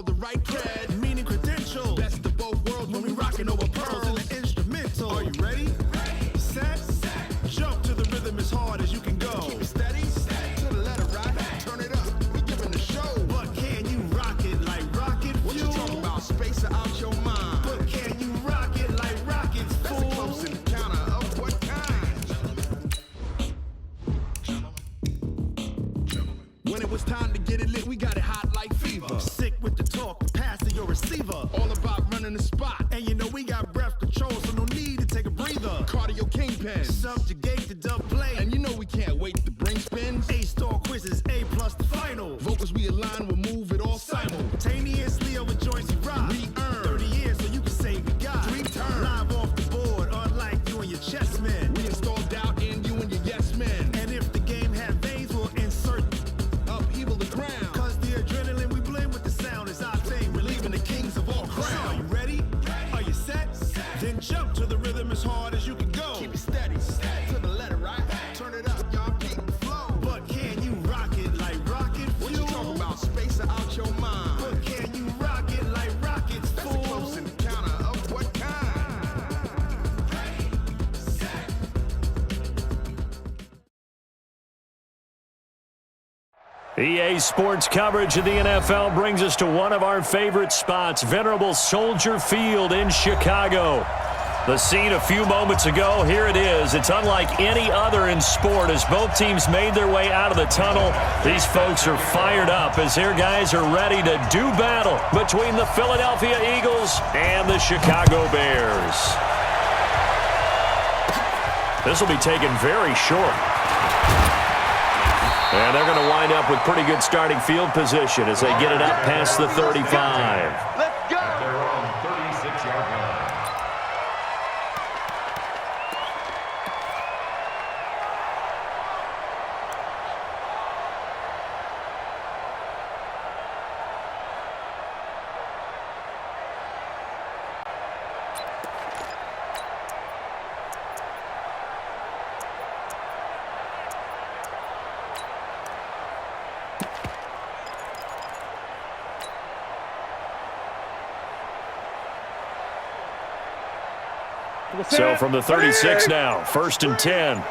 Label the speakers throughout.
Speaker 1: the right cred, meaning credentials. Best of both worlds when we rockin' over pearls in the instrumental. Are you ready? Set. Jump to the rhythm as hard as you can go. Keep it steady. To the letter right. Turn it up. We giving the show. But can you rock it like rocket fuel? What you talking about? Space out your mind. But can you rock it like rockets, fool? That's a close encounter of what kind? When it was time to get it lit, we got it hot like fever. Sick with the talk, pass to your receiver. All about running the spot. And you know we got breath control, so no need to take a breather. Cardio kingpin. Subjugate the dub play. And you know we can't wait to bring spins. A-star quizzes, A+ the final. Vocals we align, we'll move it all simultaneously over joints we rock. We earn 30 years so you can say we got 3 turns. Live off the board, unlike you and your chess men. We install doubt in you and your yes men. And if the game had veins, we'll insert upheaval the ground. Cause the adrenaline we blend with the sound is our thing. Relieving the kings of all crowns. So are you ready? Are you set? Then jump to the rhythm as hard as you can go. Keep it steady. To the letter right. Turn it up, y'all keep the flow. But can you rock it like rocket fuel? What you talking about? Space out your mind. But can you rock it like rockets, fool? That's a close encounter of what kind?
Speaker 2: EA Sports coverage of the NFL brings us to one of our favorite spots, venerable Soldier Field in Chicago. The scene a few moments ago, here it is. It's unlike any other in sport as both teams made their way out of the tunnel. These folks are fired up as their guys are ready to do battle between the Philadelphia Eagles and the Chicago Bears. This will be taken very short. And they're going to wind up with pretty good starting field position as they get it up past the 35.
Speaker 3: Let's go! They're on 36-yard line.
Speaker 2: So from the 36 now, 1st and 10.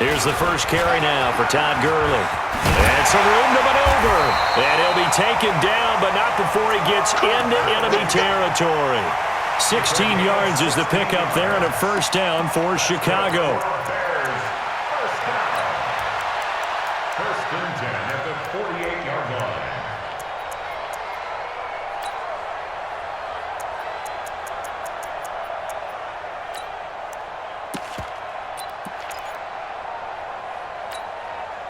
Speaker 2: Here's the first carry now for Todd Gurley. And some room to maneuver. And he'll be taken down, but not before he gets into enemy territory. 16 yards is the pickup there and a first down for Chicago.
Speaker 3: First and 10 at the 48-yard line.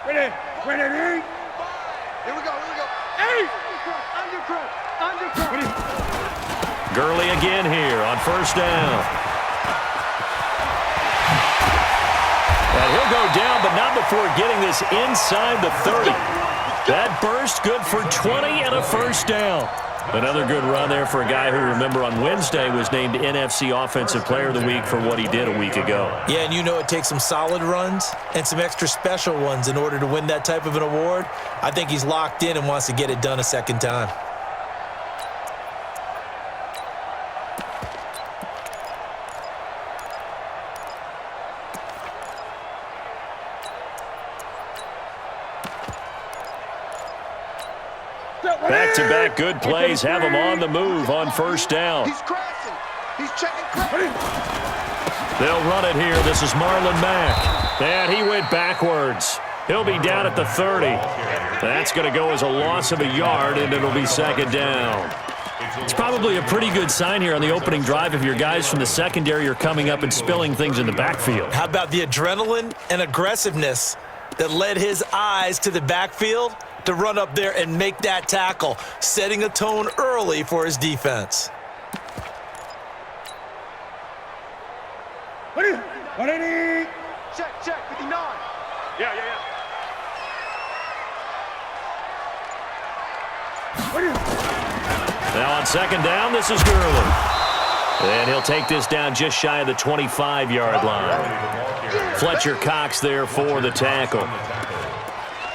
Speaker 1: Ready?
Speaker 4: Here we go.
Speaker 1: Hey!
Speaker 4: Under.
Speaker 2: Gurley again here on first down. And he'll go down, but not before getting this inside the 30. That burst good for 20 and a first down. Another good run there for a guy who, remember, on Wednesday was named NFC Offensive Player of the Week for what he did a week ago.
Speaker 5: Yeah, and you know it takes some solid runs and some extra special ones in order to win that type of an award. I think he's locked in and wants to get it done a second time.
Speaker 2: Back-to-back good plays have him on the move on first down.
Speaker 4: He's crashing. He's checking.
Speaker 2: They'll run it here. This is Marlon Mack. And he went backwards. He'll be down at the 30. That's going to go as a loss of a yard, and it'll be second down. It's probably a pretty good sign here on the opening drive if your guys from the secondary are coming up and spilling things in the backfield.
Speaker 5: How about the adrenaline and aggressiveness that led his eyes to the backfield to run up there and make that tackle, setting a tone early for his defense.
Speaker 1: Ready?
Speaker 4: Check, 59. Yeah.
Speaker 2: Now on second down, this is Gurley. And he'll take this down just shy of the 25-yard line. Fletcher Cox there for the tackle.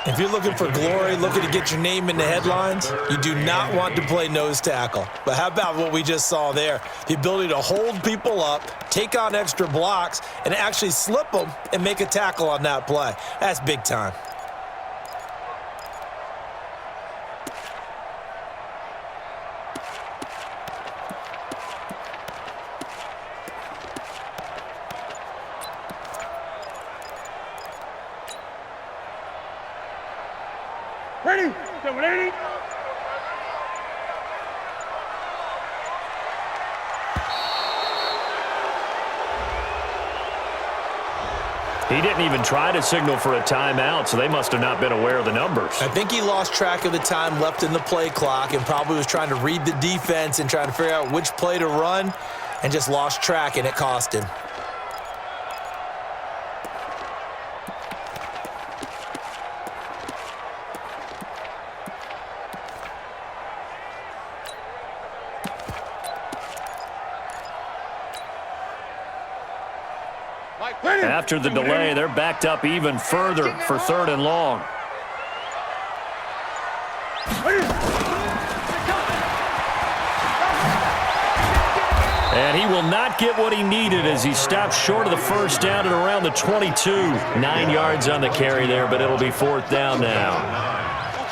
Speaker 5: If you're looking for glory, looking to get your name in the headlines, you do not want to play nose tackle. But how about what we just saw there? The ability to hold people up, take on extra blocks, and actually slip them and make a tackle on that play. That's big time.
Speaker 4: Ready? Get ready.
Speaker 2: He didn't even try to signal for a timeout, so they must have not been aware of the numbers.
Speaker 5: I think he lost track of the time left in the play clock and probably was trying to read the defense and trying to figure out which play to run and just lost track, and it cost him.
Speaker 2: After the delay, they're backed up even further for 3rd and long. And he will not get what he needed as he stopped short of the first down at around the 22. 9 yards on the carry there, but it'll be 4th down now.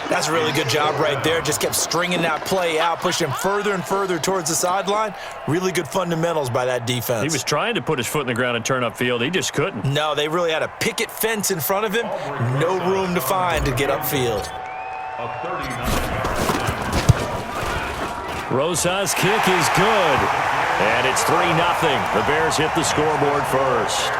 Speaker 5: That's a really good job right there. Just kept stringing that play out, pushing him further and further towards the sideline. Really good fundamentals by that defense.
Speaker 2: He was trying to put his foot in the ground and turn upfield. He just couldn't.
Speaker 5: No, they really had a picket fence in front of him. No room to find to get upfield.
Speaker 2: Rosa's kick is good. And it's 3-0. The Bears hit the scoreboard first.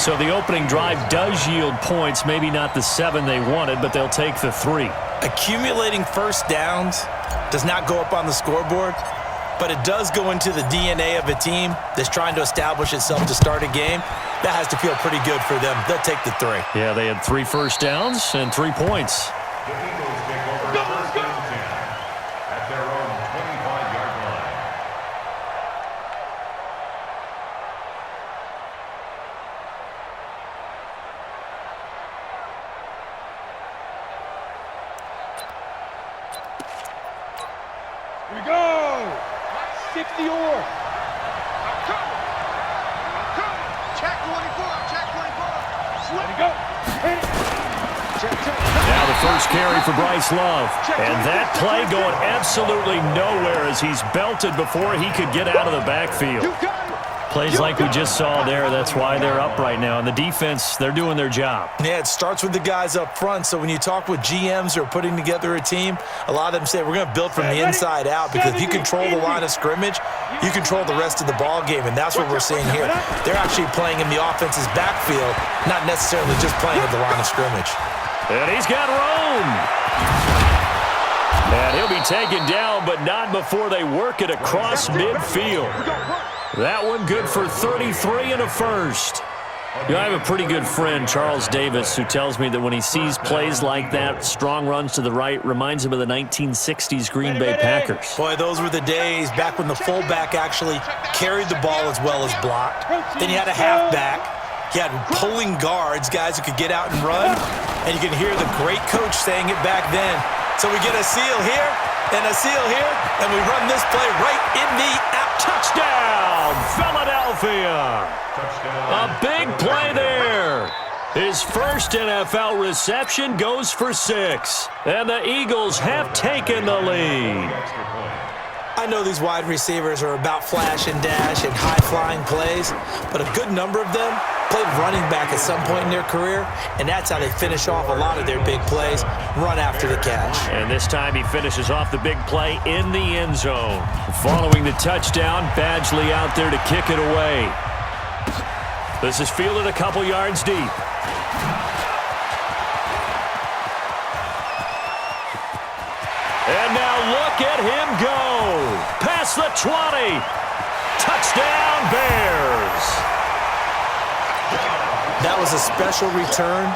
Speaker 2: So the opening drive does yield points, maybe not the 7 they wanted, but they'll take the 3.
Speaker 5: Accumulating first downs does not go up on the scoreboard, but it does go into the DNA of a team that's trying to establish itself to start a game. That has to feel pretty good for them. They'll take the 3.
Speaker 2: Yeah, they had 3 first downs and 3 points.
Speaker 3: The Eagles take over first and 10 at their own 25-yard line.
Speaker 4: Here we go. 60 or. I'm coming. Check 24. Check 24. Let it go. Hit it. Check.
Speaker 2: Now the first carry for Bryce Love. And that play going absolutely nowhere as he's belted before he could get out of the backfield.
Speaker 4: You got it.
Speaker 2: Plays like we just saw there, that's why they're up right now. And the defense, they're doing their job.
Speaker 5: Yeah, it starts with the guys up front. So when you talk with GMs who are putting together a team, a lot of them say we're going to build from the inside out, because if you control the line of scrimmage, you control the rest of the ball game, and that's what we're seeing here. They're actually playing in the offense's backfield, not necessarily just playing at the line of scrimmage.
Speaker 2: And he's got room. And he'll be taken down, but not before they work it across midfield. That one good for 33 and a first. You know, I have a pretty good friend, Charles Davis, who tells me that when he sees plays like that, strong runs to the right, reminds him of the 1960s Green Bay Packers.
Speaker 5: Boy, those were the days back when the fullback actually carried the ball as well as blocked. Then you had a halfback. You had pulling guards, guys who could get out and run. And you can hear the great coach saying it back then. So we get a seal here and a seal here, and we run this play right in the touchdown, Philadelphia. A big play there. His first NFL reception goes for 6, and the Eagles have taken the lead. I know these wide receivers are about flash and dash and high-flying plays, but a good number of them played running back at some point in their career, and that's how they finish off a lot of their big plays, run after the catch.
Speaker 2: And this time he finishes off the big play in the end zone. Following the touchdown, Badgley out there to kick it away. This is fielded a couple yards deep. And now look at him go. Past the 20. Touchdown, Bears.
Speaker 5: That was a special return,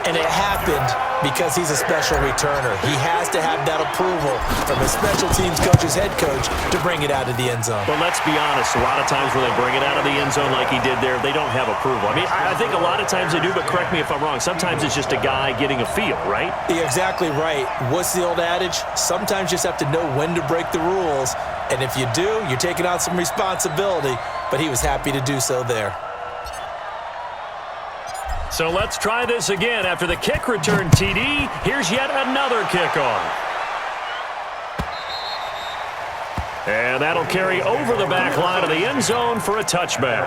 Speaker 5: and it happened because he's a special returner. He has to have that approval from his special teams coach's head coach to bring it out of the end zone.
Speaker 2: But let's be honest, a lot of times when they bring it out of the end zone like he did there, they don't have approval. I mean, I think a lot of times they do, but correct me if I'm wrong. Sometimes it's just a guy getting a feel, right?
Speaker 5: You're exactly right. What's the old adage? Sometimes you just have to know when to break the rules. And if you do, you're taking on some responsibility. But he was happy to do so there.
Speaker 2: So let's try this again. After the kick return TD, here's yet another kickoff. And that'll carry over the back line of the end zone for a touchback.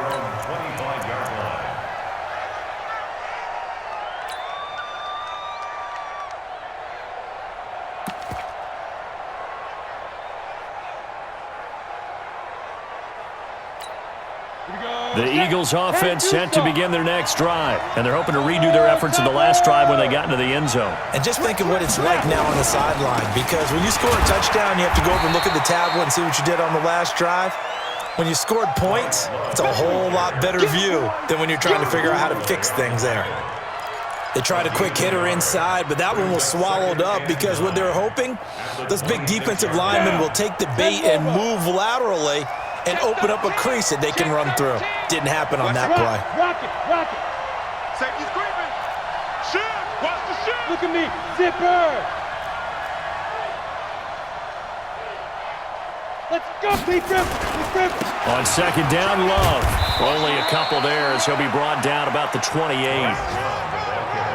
Speaker 3: 25-yard line.
Speaker 2: The Eagles offense set to begin their next drive, and they're hoping to redo their efforts in the last drive when they got into the end zone.
Speaker 5: And just think of what it's like now on the sideline, because when you score a touchdown, you have to go over and look at the tablet and see what you did on the last drive. When you scored points, it's a whole lot better view than when you're trying to figure out how to fix things there. They tried a quick hitter inside, but that one was swallowed up because what they're hoping, those big defensive linemen will take the bait and move laterally and open up a crease that they can run through. Didn't happen on that play.
Speaker 4: Rocket. Safety's creeping. Shoot. Watch the shoot. Look at me. Zipper. Let's go, P-Grip.
Speaker 2: On second down, Love. Only a couple there as he'll be brought down about the 28.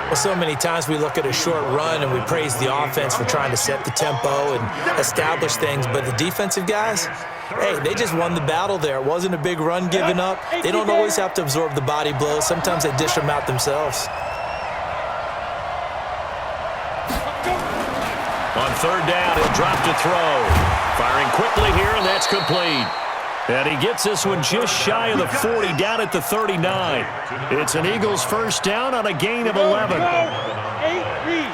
Speaker 5: Well, so many times we look at a short run and we praise the offense for trying to set the tempo and establish things, but the defensive guys, hey, they just won the battle there. It wasn't a big run given up. They don't always have to absorb the body blows. Sometimes they dish them out themselves.
Speaker 2: On third down, he'll drop to throw. Firing quickly here, and that's complete. And he gets this one just shy of the 40, down at the 39. It's an Eagles first down on a gain of 11.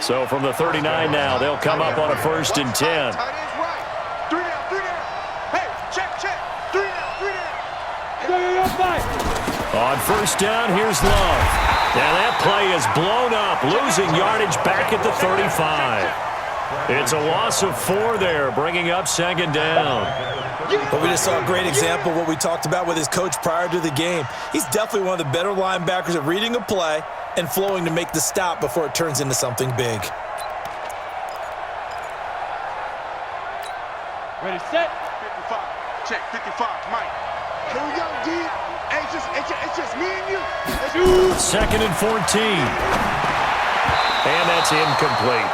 Speaker 2: So from the 39 now, they'll come up on a 1st and 10. On first down, here's Love. And that play is blown up, losing yardage back at the 35. It's a loss of 4 there, bringing up second down.
Speaker 5: But we just saw a great example of what we talked about with his coach prior to the game. He's definitely one of the better linebackers at reading a play and flowing to make the stop before it turns into something big.
Speaker 4: Ready, set. 55. Check, 55. Mike. Here we go, D. Hey, it's just me and you.
Speaker 2: Second and 14. And that's incomplete.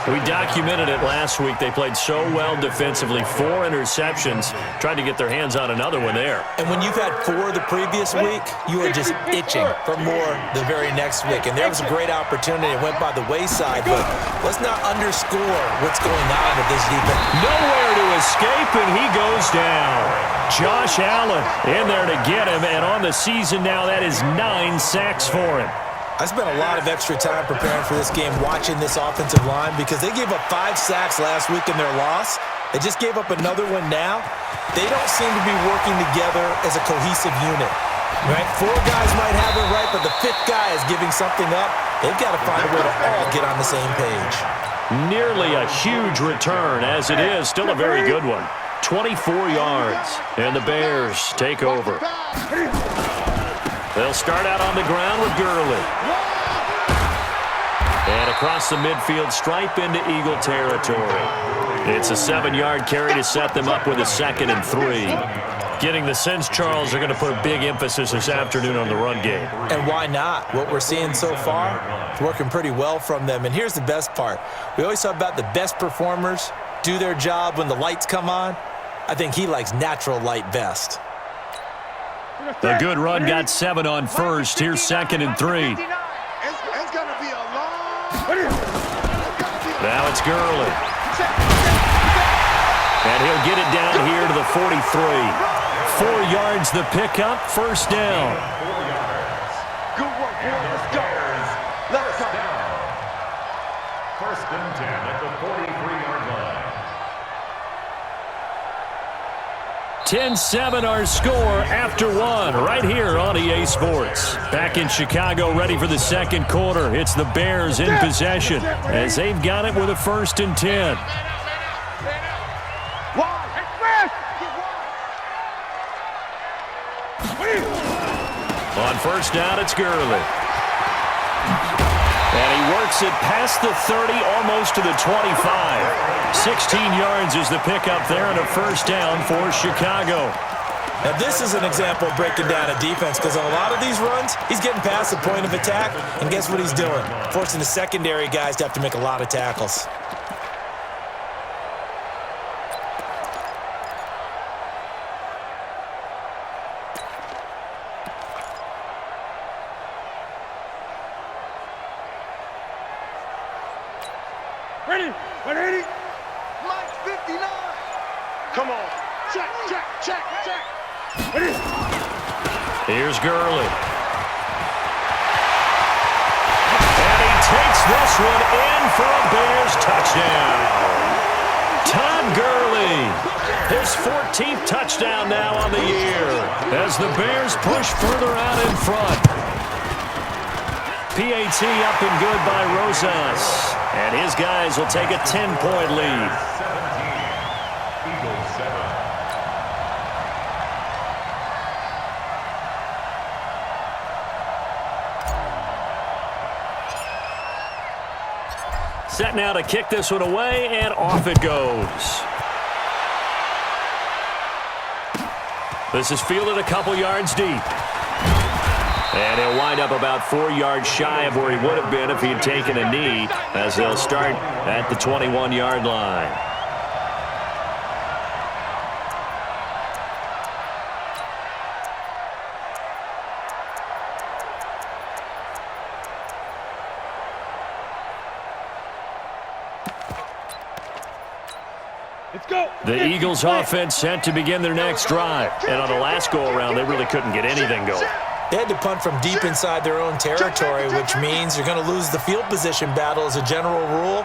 Speaker 2: We documented it last week. They played so well defensively. 4 interceptions. Tried to get their hands on another one there.
Speaker 5: And when you've had 4 the previous week, you are just itching for more the very next week. And there was a great opportunity. It went by the wayside, but let's not underscore what's going on with this defense.
Speaker 2: Nowhere to escape, and he goes down. Josh Allen in there to get him, and on the season now, that is 9 sacks for him.
Speaker 5: I spent a lot of extra time preparing for this game watching this offensive line because they gave up 5 sacks last week in their loss. They just gave up another one now. They don't seem to be working together as a cohesive unit. Right? 4 guys might have it right, but the 5th guy is giving something up. They've got to find a way to all get on the same page.
Speaker 2: Nearly a huge return, as it is. Still a very good one. 24 yards, and the Bears take over. They'll start out on the ground with Gurley. And across the midfield stripe into Eagle territory. It's a 7-yard carry to set them up with a 2nd and 3. Getting the sense, Charles, they're going to put a big emphasis this afternoon on the run game.
Speaker 5: And why not? What we're seeing so far, it's working pretty well from them. And here's the best part. We always talk about the best performers do their job when the lights come on. I think he likes natural light best.
Speaker 2: A good run got 7 on first. Here's 2nd and 3.
Speaker 4: It's gonna be a long.
Speaker 2: Now it's Gurley. And he'll get it down here to the 43. 4 yards the pickup, first down.
Speaker 4: Good work, boy. Let's go. Let's go.
Speaker 3: 1st and 10 at the 43-yard line.
Speaker 2: 10-7 our score after one right here on EA Sports. Back in Chicago, ready for the second quarter. It's the Bears in possession as they've got it with a 1st and 10. On first down, it's Gurley. And he works it past the 30, almost to the 25. 16 yards is the pickup there and a 1st down for Chicago.
Speaker 5: Now, this is an example of breaking down a defense because on a lot of these runs, he's getting past the point of attack, and guess what he's doing? Forcing the secondary guys to have to make a lot of tackles.
Speaker 4: Ready? 180. Mike 59. Come on. Check. Ready?
Speaker 2: Here's Gurley. And he takes this one in for a Bears touchdown. Todd Gurley. His 14th touchdown now on the year as the Bears push further out in front. PAT up and good by Rosas. And his guys will take a 10-point lead.
Speaker 3: 17, Eagles 7.
Speaker 2: Set now to kick this one away, and off it goes. This is fielded a couple yards deep. And he'll wind up about 4 yards shy of where he would have been if he had taken a knee, as they'll start at the 21-yard line.
Speaker 4: Let's go.
Speaker 2: The Eagles offense set to begin their next drive. And on the last go-around, they really couldn't get anything going.
Speaker 5: They had to punt from deep inside their own territory, which means you're going to lose the field position battle as a general rule.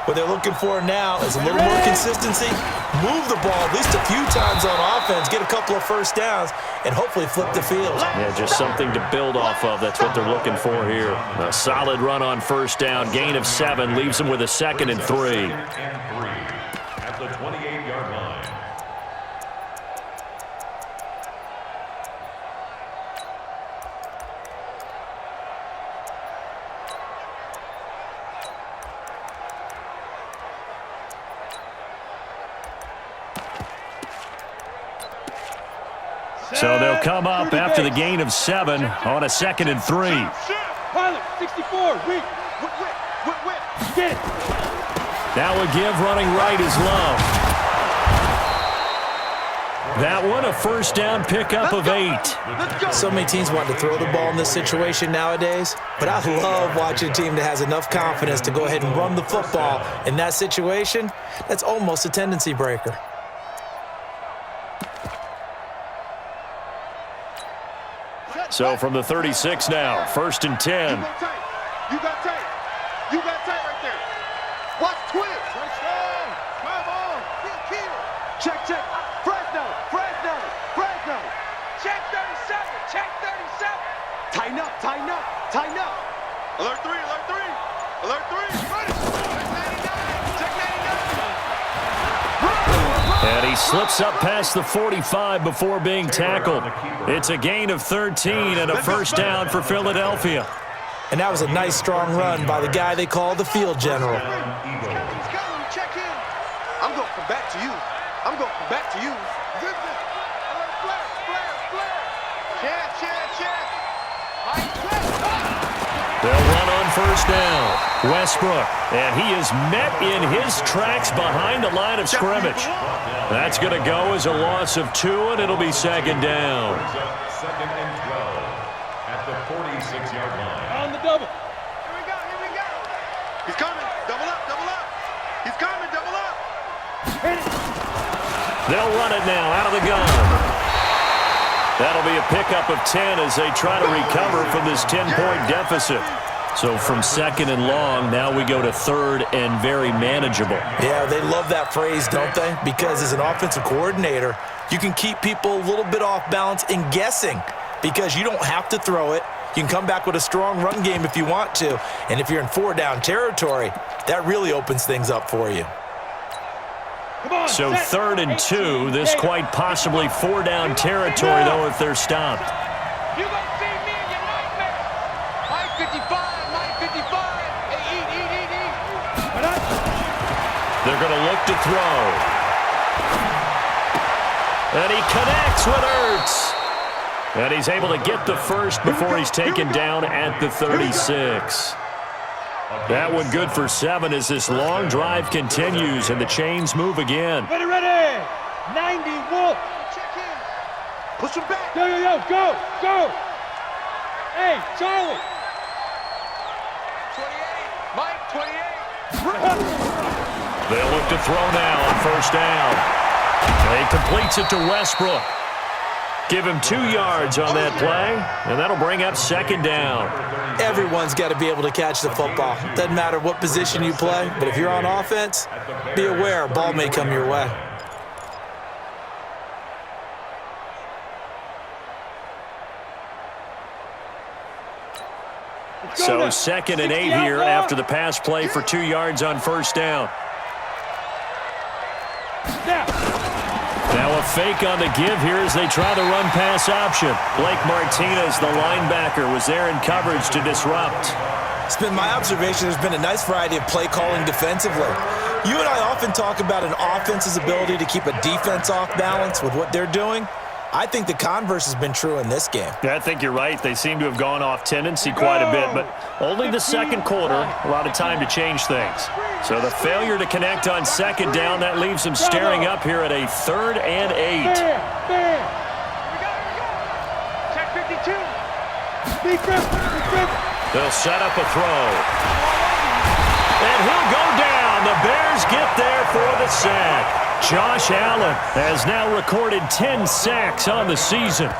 Speaker 5: What they're looking for now is a little more consistency, move the ball at least a few times on offense, get a couple of 1st downs, and hopefully flip the field.
Speaker 2: Yeah, just something to build off of. That's what they're looking for here. A solid run on 1st down, gain of 7, leaves them with a 2nd and 3.
Speaker 3: 2nd and 3 at the 28-yard line.
Speaker 2: So they'll come up after the gain of 7 on a 2nd and 3.
Speaker 4: Pilot, 64. Whip. Get it.
Speaker 2: That would give running right is Love. That one, a 1st down pickup of 8.
Speaker 5: So many teams want to throw the ball in this situation nowadays, but I love watching a team that has enough confidence to go ahead and run the football. In that situation, that's almost a tendency breaker.
Speaker 2: So from the 36 now, 1st and 10.
Speaker 4: You got tight right there. Watch twist. Come on. Check. Fresno. Check 37. Tighten up. Alert 3. Ready. Check 99.
Speaker 2: And he slips up past the 45 before being tackled. It's a gain of 13 and a 1st down for Philadelphia.
Speaker 5: And that was a nice, strong run by the guy they call the field general.
Speaker 4: Check in. I'm going to come back to you. Good. Flare. Check.
Speaker 2: They'll run on 1st down. Westbrook, and he is met in his tracks behind the line of scrimmage. That's going to go as a loss of 2, and it'll be 2nd down.
Speaker 3: 2nd and 12 at the 46-yard line.
Speaker 4: On the double. Here we go. He's coming. Double up. He's coming. Double up. Hit it.
Speaker 2: They'll run it now out of the gun. That'll be a pickup of 10 as they try to recover from this 10-point deficit. So from 2nd and long, now we go to 3rd and very manageable.
Speaker 5: Yeah, they love that phrase, don't they? Because as an offensive coordinator, You can keep people a little bit off balance and guessing because you don't have to throw it. You can come back with a strong run game if you want to. And if you're in 4-down territory, that really opens things up for you.
Speaker 2: So 3rd and 2, this quite possibly 4-down territory, though, if they're stopped.
Speaker 6: You gonna see me in your nightmare. Mike 55, Mike 55. Hey, eat.
Speaker 2: They're going to look to throw. And he connects with Ertz. And he's able to get the first before he's taken down at the 36. That one good for 7 as this long drive continues and the chains move again.
Speaker 7: Ready. 90, Wolf.
Speaker 4: Check in. Push him back.
Speaker 7: Go. Hey, Charlie.
Speaker 6: 28, Mike 28.
Speaker 2: They'll look to throw now on 1st down. He completes it to Westbrook. Give him 2 yards on that play, and that'll bring up 2nd down.
Speaker 5: Everyone's got to be able to catch the football. Doesn't matter what position you play, but if you're on offense, be aware a ball may come your way.
Speaker 2: So 2nd and 8 here after the pass play for 2 yards on 1st down. Now a fake on the give here as they try the run-pass option. Blake Martinez, the linebacker, was there in coverage to disrupt.
Speaker 5: It's been my observation there's been a nice variety of play calling defensively. You and I often talk about an offense's ability to keep a defense off balance with what they're doing. I think the converse has been true in this game.
Speaker 2: Yeah, I think you're right. They seem to have gone off tendency quite a bit, but only the 2nd quarter, a lot of time to change things. So the failure to connect on 2nd down, that leaves them staring up here at a 3rd and 8.
Speaker 6: Check 52.
Speaker 2: They'll set up a throw. And he'll go down. The Bears get there for the sack. Josh Allen has now recorded 10 sacks on the season.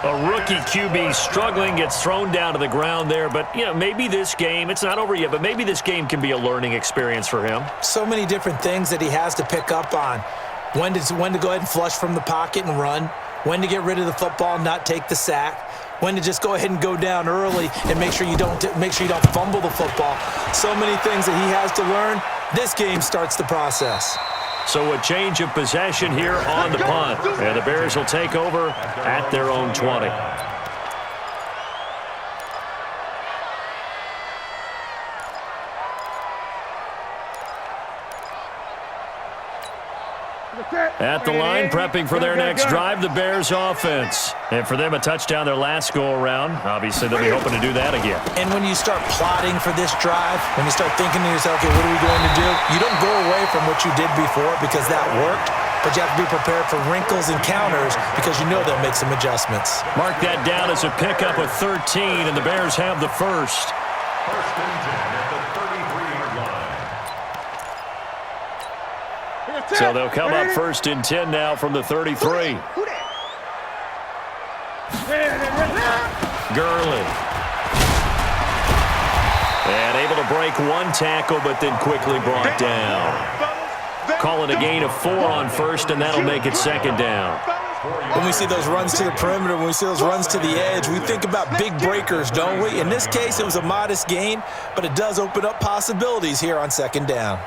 Speaker 2: A rookie QB struggling, gets thrown down to the ground there. But, you know, maybe this game, it's not over yet, but maybe this game can be a learning experience for him.
Speaker 5: So many different things that he has to pick up on. When to go ahead and flush from the pocket and run. When to get rid of the football and not take the sack. When to just go ahead and go down early and make sure you don't fumble the football. So many things that he has to learn. This game starts the process.
Speaker 2: So a change of possession here on the punt. And the Bears will take over at their own 20. At the line, prepping for their next drive, the Bears offense. And for them, a touchdown their last go-around. Obviously, they'll be hoping to do that again.
Speaker 5: And when you start plotting for this drive, when you start thinking to yourself, okay, what are we going to do? You don't go away from what you did before because that worked, but you have to be prepared for wrinkles and counters because you know they'll make some adjustments.
Speaker 2: Mark that down as a pickup of 13, and the Bears have the first.
Speaker 3: 1st and 10 at the 33-yard line.
Speaker 2: So they'll come up 1st and 10 now from the 33. Gurley. And able to break one tackle, but then quickly brought down. Calling a gain of 4 on 1st, and that'll make it 2nd down.
Speaker 5: When we see those runs to the perimeter, when we see those runs to the edge, we think about big breakers, don't we? In this case, it was a modest gain, but it does open up possibilities here on 2nd down.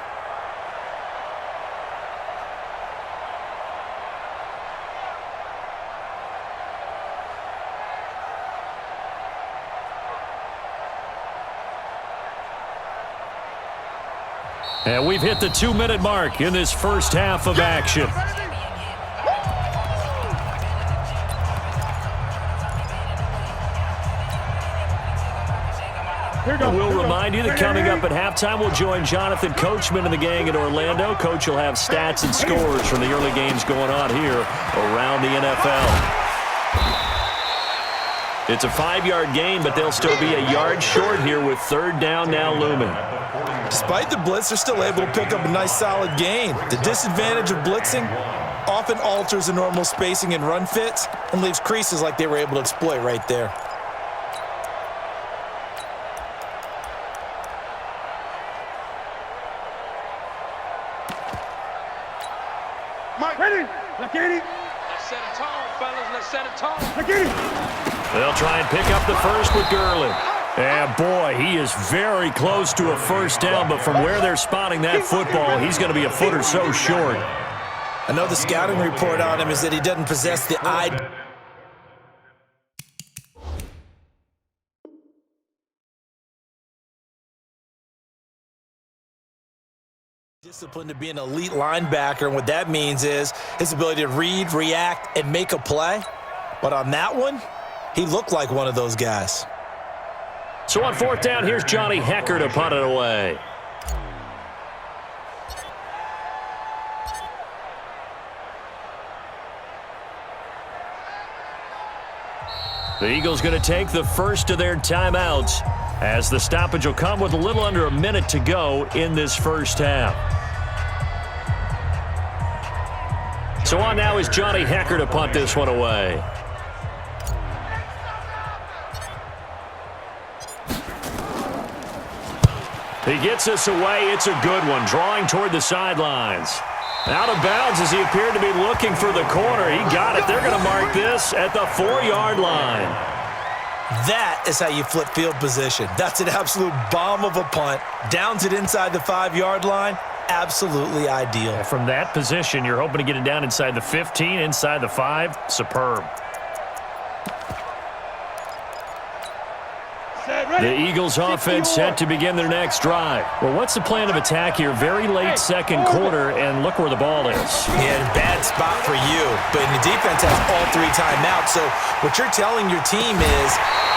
Speaker 2: And we've hit the 2-minute mark in this first half of action. We'll remind you that coming up at halftime, we'll join Jonathan Coachman and the gang in Orlando. Coach will have stats and scores from the early games going on here around the NFL. It's a 5-yard gain, but they'll still be a yard short here with 3rd down now looming.
Speaker 5: Despite the blitz, they're still able to pick up a nice solid gain. The disadvantage of blitzing often alters the normal spacing and run fits and leaves creases like they were able to exploit right there.
Speaker 7: Mike, ready? Look at it.
Speaker 6: set a tone, fellas. Let's set a tone.
Speaker 2: They'll try and pick up the first with Gurley. And, boy, he is very close to a first down, but from where they're spotting that football, he's going to be a foot or so short.
Speaker 5: I know the scouting report on him is that he doesn't possess the eye. Discipline to be an elite linebacker, and what that means is his ability to read, react, and make a play. But on that one, he looked like one of those guys.
Speaker 2: So on fourth down, here's Johnny Hecker to punt it away. The Eagles going to take the first of their timeouts as the stoppage will come with a little under a minute to go in this first half. So on now is Johnny Hecker to punt this one away. He gets us away. It's a good one, drawing toward the sidelines. Out of bounds as he appeared to be looking for the corner. He got it. They're going to mark this at the 4-yard line.
Speaker 5: That is how you flip field position. That's an absolute bomb of a punt. Downs it inside the 5-yard line. Absolutely ideal.
Speaker 2: From that position, you're hoping to get it down inside the 15, inside the 5. Superb. The Eagles offense set to begin their next drive. Well, what's the plan of attack here? Very late second quarter, and look where the ball is.
Speaker 5: Yeah, bad spot for you. But the defense has all 3 timeouts. So what you're telling your team is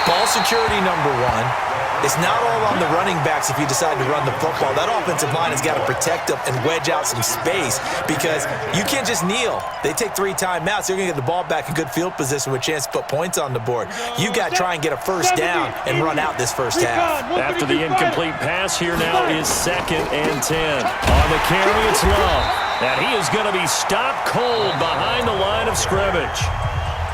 Speaker 5: ball security number 1. It's not all on the running backs if you decide to run the football. That offensive line has got to protect them and wedge out some space because you can't just kneel. They take 3 timeouts. They're going to get the ball back in good field position with a chance to put points on the board. You got to try and get a first down and run out this first half.
Speaker 2: After the incomplete pass, here now is 2nd and 10. On the carry, it's Love. And he is going to be stopped cold behind the line of scrimmage.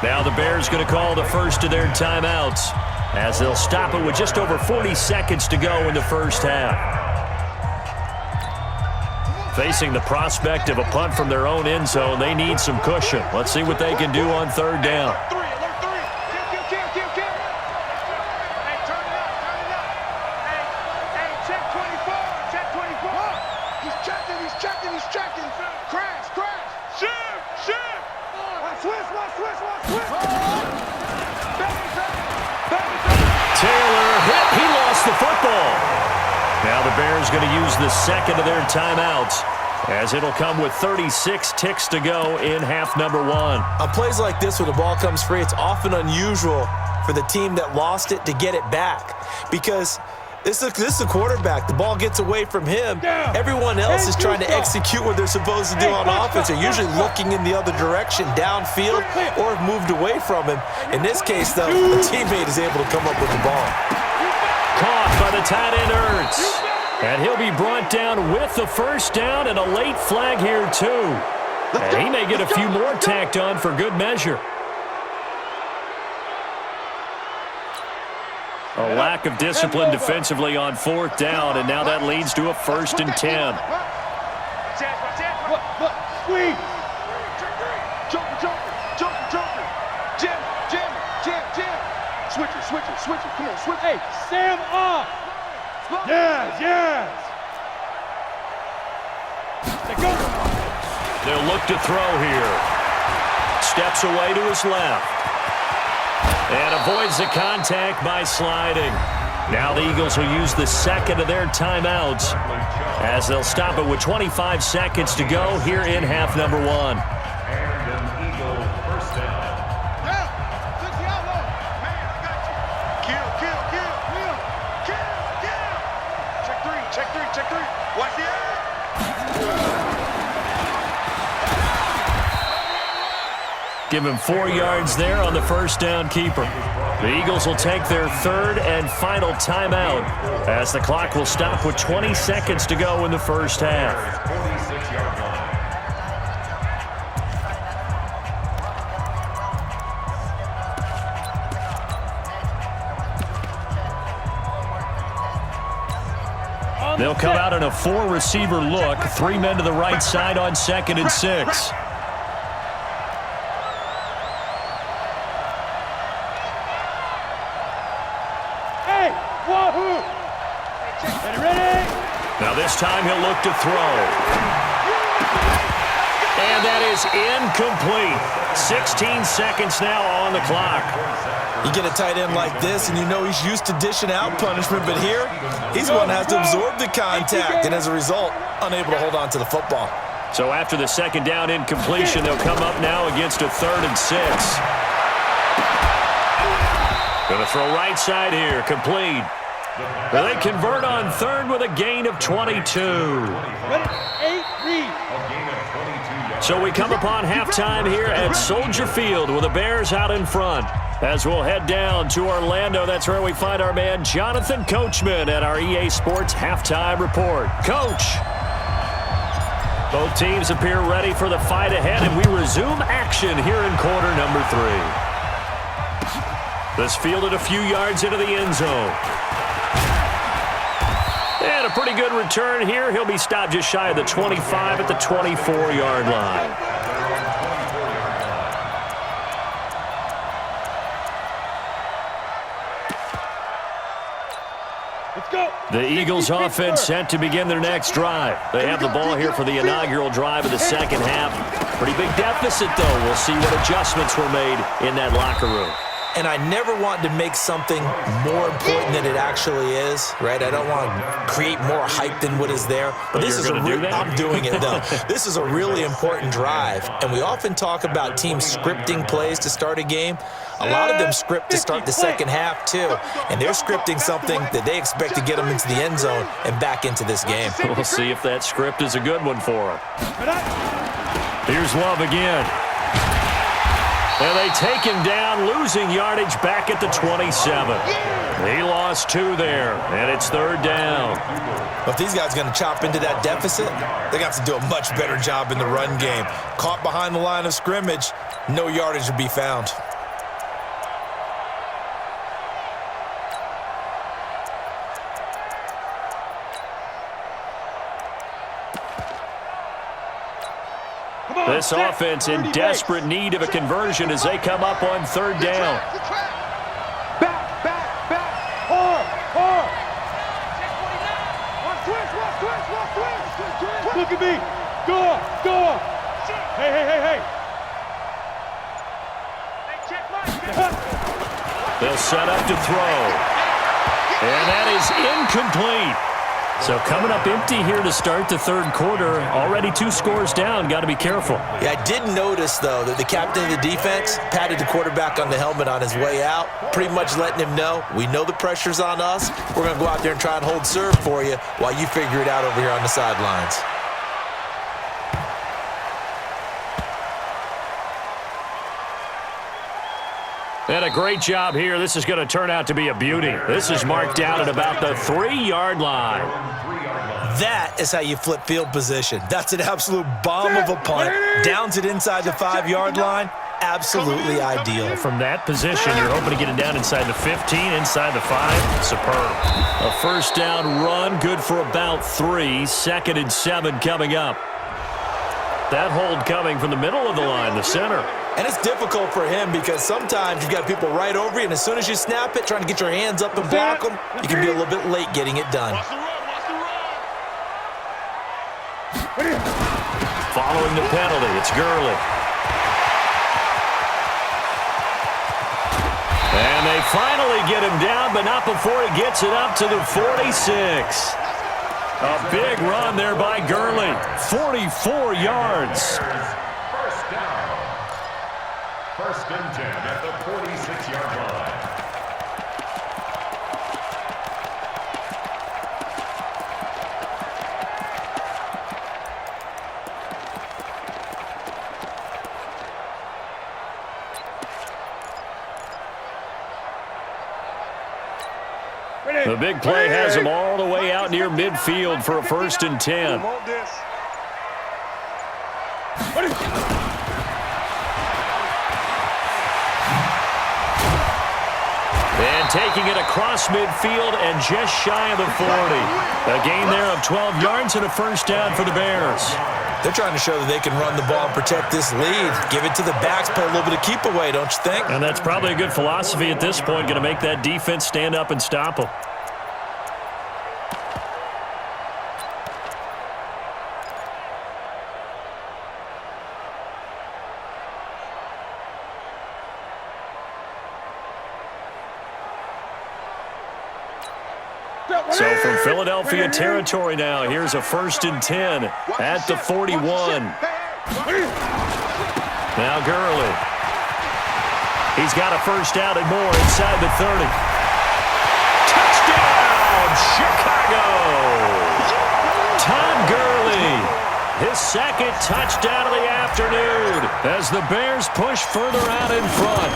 Speaker 2: Now the Bears going to call the first of their timeouts as they'll stop it with just over 40 seconds to go in the first half. Facing the prospect of a punt from their own end zone, they need some cushion. Let's see what they can do on 3rd down. Now the Bears going to use the second of their timeouts as it'll come with 36 ticks to go in half number 1.
Speaker 5: On plays like this when the ball comes free, it's often unusual for the team that lost it to get it back because this is the quarterback. The ball gets away from him. Everyone else is trying to execute what they're supposed to do on offense. They're usually looking in the other direction, downfield, or have moved away from him. In this case, though, the teammate is able to come up with the ball.
Speaker 2: Caught by the tight end, Ertz. And he'll be brought down with the first down and a late flag here, too. And he may get a few more tacked on for good measure. A lack of discipline defensively on 4th down, and now that leads to a 1st and 10.
Speaker 7: Sweet.
Speaker 4: Switch it. Come on, switch it.
Speaker 7: Hey, Sam off. Yes.
Speaker 2: They'll look to throw here. Steps away to his left. And avoids the contact by sliding. Now the Eagles will use the second of their timeouts as they'll stop it with 25 seconds to go here in half number 1. Give him 4 yards there on the first down keeper. The Eagles will take their 3rd and final timeout as the clock will stop with 20 seconds to go in the first half. They'll come out in a 4-receiver look. 3 men to the right side on 2nd and 6. Now this time he'll look to throw. And that is incomplete. 16 seconds now on the clock.
Speaker 5: You get a tight end like this, and you know he's used to dishing out punishment, but here, he's one that has to absorb the contact, and as a result, unable to hold on to the football.
Speaker 2: So after the second down incompletion, they'll come up now against a 3rd and 6. Going to throw right side here, complete. Well, they convert on 3rd with a gain of 22. So we come upon halftime here at Soldier Field with the Bears out in front. As we'll head down to Orlando, that's where we find our man Jonathan Coachman at our EA Sports Halftime Report. Coach! Both teams appear ready for the fight ahead, and we resume action here in quarter number 3. This fielded a few yards into the end zone. And a pretty good return here. He'll be stopped just shy of the 25 at the 24-yard line. The Eagles offense set to begin their next drive. They have the ball here for the inaugural drive of the second half. Pretty big deficit, though. We'll see what adjustments were made in that locker room.
Speaker 5: And I never want to make something more important than it actually is, right? I don't want to create more hype than what is there. But this is I'm doing it, though. This is a really important drive. And we often talk about teams scripting plays to start a game. A lot of them script to start the second half, too. And they're scripting something that they expect to get them into the end zone and back into this game.
Speaker 2: We'll see if that script is a good one for them. Here's Love again. And they take him down, losing yardage back at the 27. He lost 2 there, and it's 3rd down.
Speaker 5: Well, if these guys are going to chop into that deficit, they got to do a much better job in the run game. Caught behind the line of scrimmage, no yardage would be found.
Speaker 2: This offense in desperate need of a conversion as they come up on 3rd down.
Speaker 7: Back. Hard. Look at me. Go. Hey.
Speaker 2: They'll set up to throw. And that is incomplete. So coming up empty here to start the 3rd quarter. Already 2 scores down. Got to be careful.
Speaker 5: Yeah, I did notice, though, that the captain of the defense patted the quarterback on the helmet on his way out, pretty much letting him know, we know the pressure's on us. We're going to go out there and try and hold serve for you while you figure it out over here on the sidelines.
Speaker 2: And a great job here. This is going to turn out to be a beauty. This is marked down at about the 3-yard line.
Speaker 5: That is how you flip field position. That's an absolute bomb of a punt. Downs it inside the 5-yard line. Absolutely ideal.
Speaker 2: From that position, you're hoping to get it down inside the 15, inside the 5. Superb. A 1st down run, good for about 3. 2nd and 7 coming up. That hold coming from the middle of the line, the center.
Speaker 5: And it's difficult for him because sometimes you've got people right over you, and as soon as you snap it, trying to get your hands up and block them, you can be a little bit late getting it done.
Speaker 2: Following the penalty, it's Gurley. And they finally get him down, but not before he gets it up to the 46. A big run there by Gurley. 44 yards.
Speaker 3: 1st and 10 at the 46-yard line.
Speaker 2: The big play has him all the way out near midfield for a 1st and 10. And taking it across midfield and just shy of the 40. A gain there of 12 yards and a 1st down for the Bears.
Speaker 5: They're trying to show that they can run the ball and protect this lead. Give it to the backs, play a little bit of keep away, don't you think?
Speaker 2: And that's probably a good philosophy at this point, going to make that defense stand up and stop them. So from Philadelphia territory now, here's a 1st and 10 at the 41. Now Gurley. He's got a first down and more inside the 30. Touchdown, Chicago! Todd Gurley, his 2nd touchdown of the afternoon as the Bears push further out in front.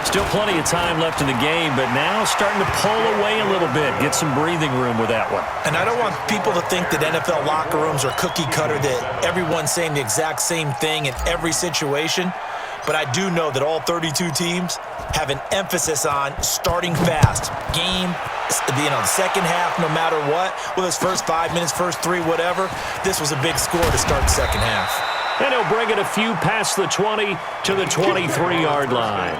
Speaker 2: Still plenty of time left in the game, but now starting to pull away a little bit, get some breathing room with that one.
Speaker 5: And I don't want people to think that NFL locker rooms are cookie cutter, that everyone's saying the exact same thing in every situation. But I do know that all 32 teams have an emphasis on starting fast. Game, the second half, no matter what, whether it's first 5 minutes, first 3, whatever, this was a big score to start the second half.
Speaker 2: And he'll bring it a few past the 20 to the 23-yard line.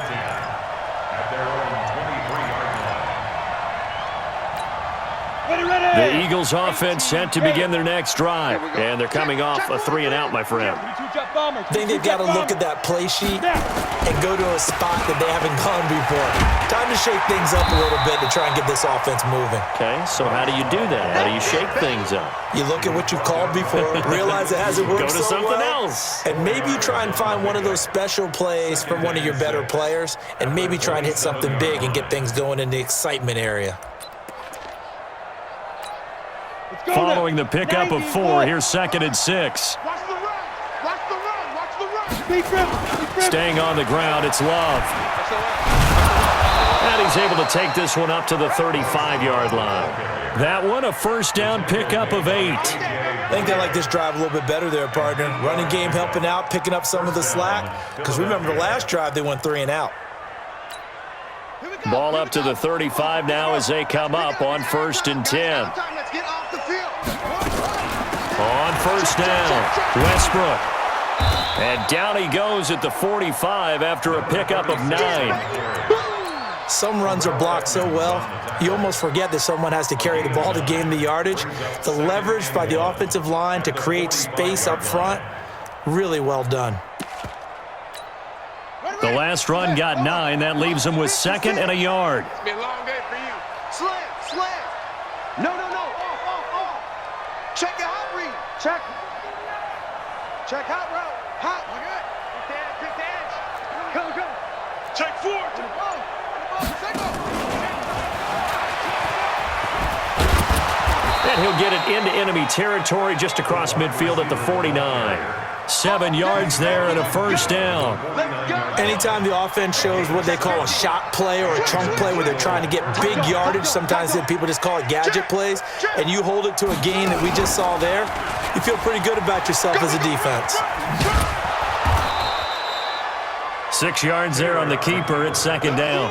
Speaker 2: The Eagles offense set to begin their next drive. And they're coming off a 3-and-out, my friend.
Speaker 5: I think they've got to look at that play sheet and go to a spot that they haven't gone before. Time to shake things up a little bit to try and get this offense moving.
Speaker 2: Okay, so how do you do that? How do you shake things up?
Speaker 5: You look at what you've called before, realize it hasn't worked
Speaker 2: Go to
Speaker 5: so
Speaker 2: something
Speaker 5: well,
Speaker 2: else.
Speaker 5: and maybe you try and find one of those special plays from one of your better players, and maybe try and hit something big and get things going in the excitement area.
Speaker 2: Following the pickup of 4, here's 2nd and 6.
Speaker 4: Watch the run. Watch the run. Watch the run.
Speaker 2: Staying on the ground, it's Love. And he's able to take this one up to the 35-yard line. That one, a first down pickup of 8.
Speaker 5: I think they like this drive a little bit better there, partner. Running game helping out, picking up some of the slack. Because remember, the last drive they went 3-and-out.
Speaker 2: Ball up to the 35 now as they come up on 1st and 10. On first down, Westbrook. And down he goes at the 45 after a pickup of 9.
Speaker 5: Some runs are blocked so well, you almost forget that someone has to carry the ball to gain the yardage. The leverage by the offensive line to create space up front, really well done.
Speaker 2: The last run got 9. That leaves him with 2nd and a yard.
Speaker 4: It's been a long day for you. Slam. No. Off. Check your hot read. Check hot route. Hot. Pick the edge. Go. Check 4. To the ball.
Speaker 2: And he'll get it into enemy territory just across midfield at the 49. 7 yards there and a first down.
Speaker 5: Anytime the offense shows what they call a shot play or a chunk play where they're trying to get big yardage, sometimes people just call it gadget plays, and you hold it to a gain that we just saw there, you feel pretty good about yourself as a defense.
Speaker 2: 6 yards there on the keeper. It's 2nd down.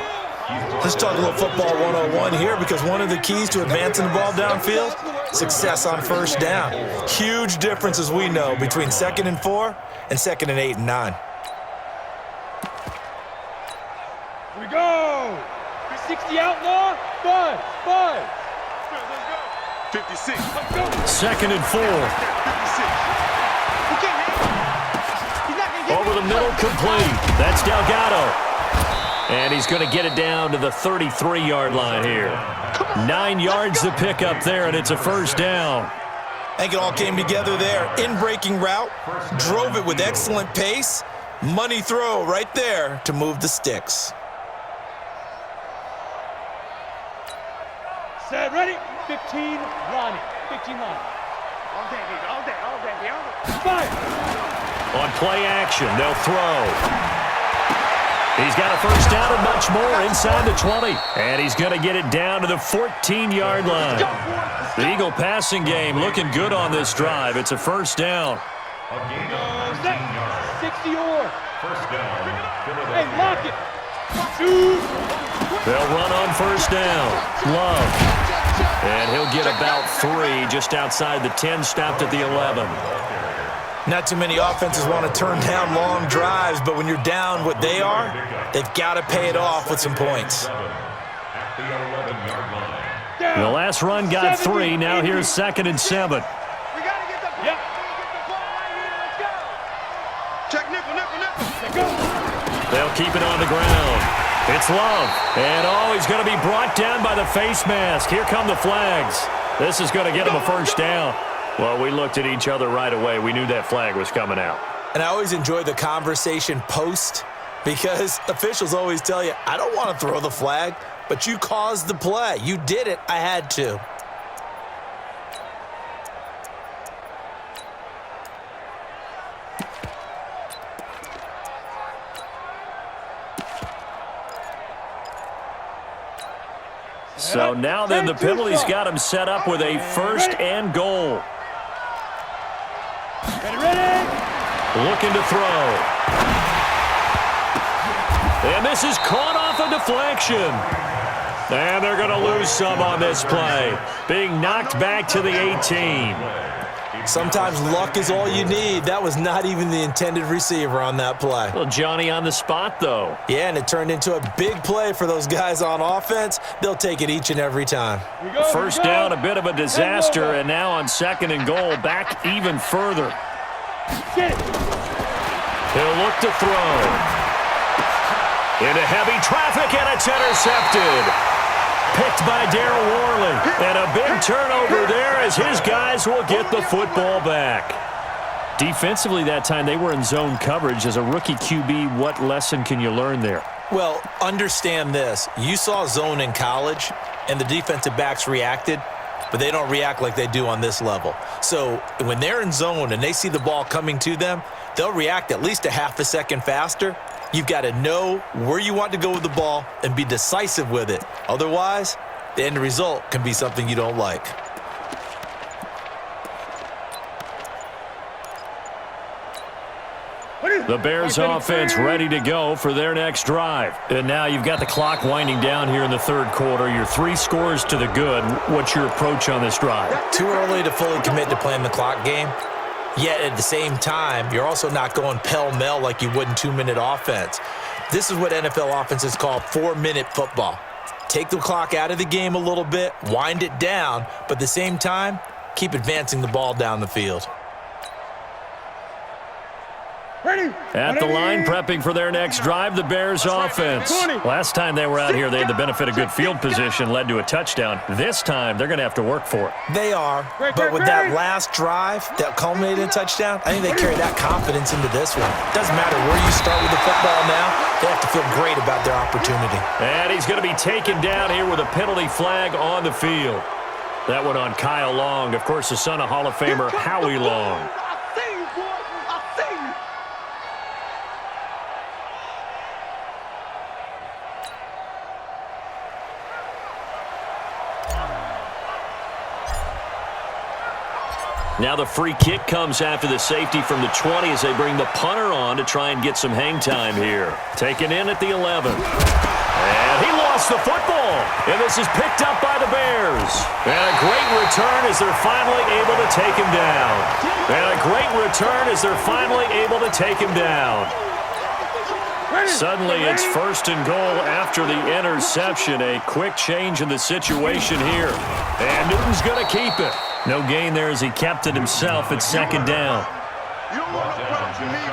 Speaker 5: Let's talk a little football 101 here, because one of the keys to advancing the ball downfield, success on first down. Huge difference, as we know, between 2nd and 4 and 2nd and 8 and 9.
Speaker 7: Here we go. 60 outlaw. 5.
Speaker 4: 56.
Speaker 2: 2nd and 4.
Speaker 4: 56.
Speaker 2: Over the middle, complete. That's Delgado. And he's going to get it down to the 33-yard line here. 9 yards to pick up there, and it's a first down.
Speaker 5: I think it all came together there. In-breaking route, drove it with excellent pace. Money throw right there to move the sticks.
Speaker 7: Set, ready? 15, Lonnie. 15, Lonnie.
Speaker 4: All day.
Speaker 7: 5.
Speaker 2: On play action, they'll throw. He's got a first down and much more inside the 20. And he's going to get it down to the 14-yard line. The Eagle passing game looking good on this drive. It's a first down.
Speaker 7: 60 or.
Speaker 3: First down.
Speaker 7: Hey, lock it. Shoot.
Speaker 2: They'll run on first down. Love. And he'll get about 3 just outside the 10, stopped at the 11.
Speaker 5: Not too many offenses want to turn down long drives, but when you're down what they are, they've got to pay it off with some points.
Speaker 3: At the 11-yard line.
Speaker 2: The last run got 3. Now here's 2nd and 7.
Speaker 4: We got to get the ball. Get the ball right here. Let's go. Check nickel.
Speaker 2: They'll keep it on the ground. It's Love. And, he's going to be brought down by the face mask. Here come the flags. This is going to get him a first down. Well, we looked at each other right away. We knew that flag was coming out.
Speaker 5: And I always enjoy the conversation post because officials always tell you, I don't want to throw the flag, but you caused the play. You did it. I had to.
Speaker 2: So now then the penalty's got him set up with a first and goal.
Speaker 7: Ready?
Speaker 2: Looking to throw. And this is caught off a deflection. And they're going to lose some on this play. Being knocked back to the 18.
Speaker 5: Sometimes luck is all you need. That was not even the intended receiver on that play.
Speaker 2: Well, Johnny on the spot, though.
Speaker 5: Yeah, and it turned into a big play for those guys on offense. They'll take it each and every time.
Speaker 2: First down, a bit of a disaster, and now on second and goal, back even further.
Speaker 7: Get it.
Speaker 2: He'll look to throw. Into heavy traffic, and it's intercepted. Picked by Darryl Worley. And a big turnover there as his guys will get the football back. Defensively that time, they were in zone coverage. As a rookie QB, what lesson can you learn there?
Speaker 5: Well, understand this. You saw zone in college, and the defensive backs reacted, but they don't react like they do on this level. So when they're in zone and they see the ball coming to them, they'll react at least a half a second faster. You've got to know where you want to go with the ball and be decisive with it. Otherwise, the end result can be something you don't like.
Speaker 2: The Bears offense ready to go for their next drive. And now you've got the clock winding down here in the third quarter. You're 3 scores to the good. What's your approach on this drive?
Speaker 5: Too early to fully commit to playing the clock game. Yet at the same time, you're also not going pell-mell like you would in 2-minute offense. This is what NFL offenses call 4-minute football. Take the clock out of the game a little bit, wind it down, but at the same time, keep advancing the ball down the field.
Speaker 7: Ready.
Speaker 2: At the line, prepping for their next drive, the Bears offense. Last time they were out here, they had the benefit of good field position, led to a touchdown. This time, they're going to have to work for it.
Speaker 5: They are, but with that last drive that culminated in a touchdown, I think they carry that confidence into this one. Doesn't matter where you start with the football now, they have to feel great about their opportunity.
Speaker 2: And he's going to be taken down here with a penalty flag on the field. That one on Kyle Long, of course, the son of Hall of Famer Howie Long. Now the free kick comes after the safety from the 20 as they bring the punter on to try and get some hang time here. Taken in at the 11. And he lost the football. And this is picked up by the Bears. And a great return as they're finally able to take him down. And a great return as they're finally able to take him down. Suddenly it's first and goal after the interception. A quick change in the situation here. And Newton's going to keep it. No gain there as he kept it himself at second down.
Speaker 4: You don't want to approach me.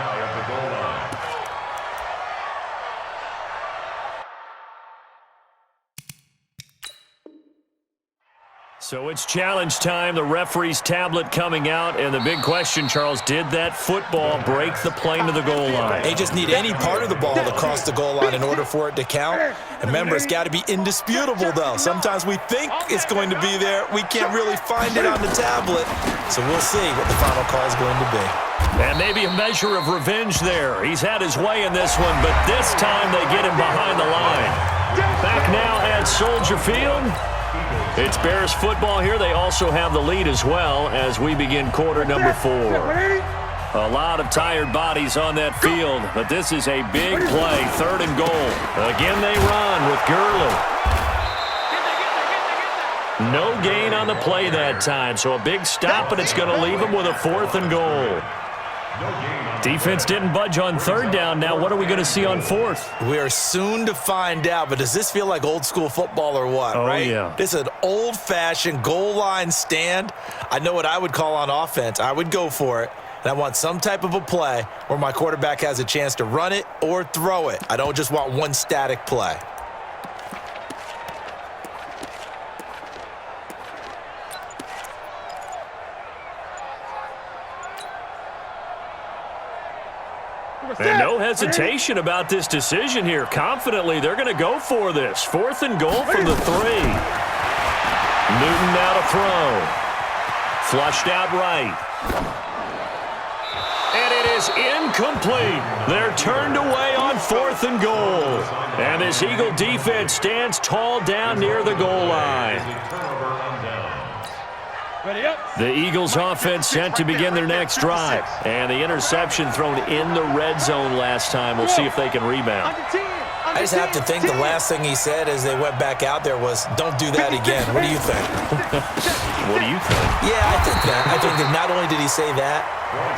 Speaker 2: So it's challenge time. The referee's tablet coming out. And the big question, Charles, did that football break the plane to the goal line?
Speaker 5: They just need any part of the ball to cross the goal line in order for it to count. And remember, it's got to be indisputable, though. Sometimes we think it's going to be there. We can't really find it on the tablet. So we'll see what the final call is going to be.
Speaker 2: And maybe a measure of revenge there. He's had his way in this one, but this time they get him behind the line. Back now at Soldier Field. It's Bears football here. They also have the lead as well as we begin quarter number 4. A lot of tired bodies on that field, but this is a big play, third and goal. Again, they run with Gurley. No gain on the play that time, so a big stop, and it's going to leave them with a 4th and goal. Defense didn't budge on third down. Now what are we going to see on 4th?
Speaker 5: We are soon to find out, but does this feel like old school football or what,
Speaker 2: Oh,
Speaker 5: right?
Speaker 2: yeah.
Speaker 5: This is an old-fashioned goal line stand. I know what I would call on offense. I would go for it. And I want some type of a play where my quarterback has a chance to run it or throw it. I don't just want one static play.
Speaker 2: And no hesitation about this decision here. Confidently, they're going to go for this. 4th and goal from the 3. Newton now to throw. Flushed out right. And it is incomplete. They're turned away on 4th and goal. And this Eagle defense stands tall down near the goal line. The Eagles offense set to begin their next drive. And the interception thrown in the red zone last time. We'll see if they can rebound.
Speaker 5: I just have to think the last thing he said as they went back out there was, don't do that again. What do you think?
Speaker 2: What do you think?
Speaker 5: Yeah, I think that. I think that not only did he say that,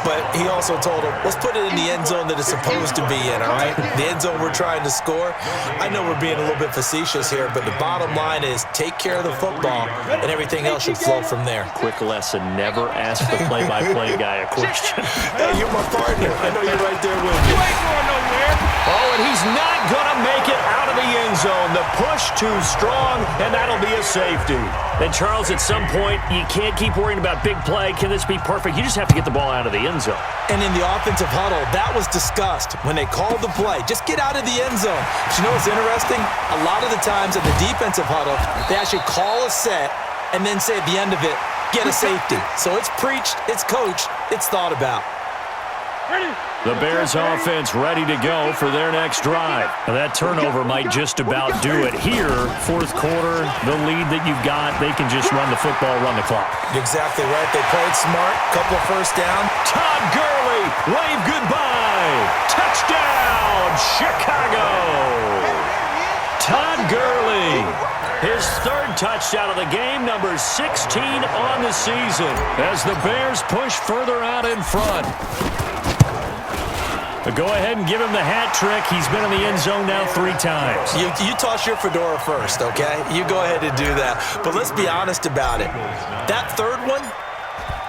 Speaker 5: but he also told him, let's put it in the end zone that it's supposed to be in, all right? The end zone we're trying to score. I know we're being a little bit facetious here, but the bottom line is take care of the football, and everything else should flow from there.
Speaker 2: Quick lesson, never ask the play-by-play guy a question.
Speaker 5: Hey, you're my partner. I know you're right there with me.
Speaker 6: You ain't going nowhere.
Speaker 2: Oh, and he's not going to make it out of the end zone. The push too strong, and that'll be a safety. And, Charles, at some point, you can't keep worrying about big play. Can this be perfect? You just have to get the ball out of the end zone.
Speaker 5: And in the offensive huddle, that was discussed when they called the play. Just get out of the end zone. But you know what's interesting? A lot of the times in the defensive huddle, they actually call a set and then say at the end of it, get a safety. So it's preached, it's coached, it's thought about.
Speaker 2: The Bears offense ready to go for their next drive. Now, that turnover might just about do it here. 4th quarter, the lead that you've got, they can just run the football, run the clock.
Speaker 5: Exactly right. They played smart. Couple of first down.
Speaker 2: Todd Gurley, wave goodbye. Touchdown, Chicago. Todd Gurley, his 3rd touchdown of the game, number 16 on the season, as the Bears push further out in front. But go ahead and give him the hat trick. He's been in the end zone now 3 times.
Speaker 5: You toss your fedora first, okay? You go ahead and do that. But let's be honest about it. That 3rd one,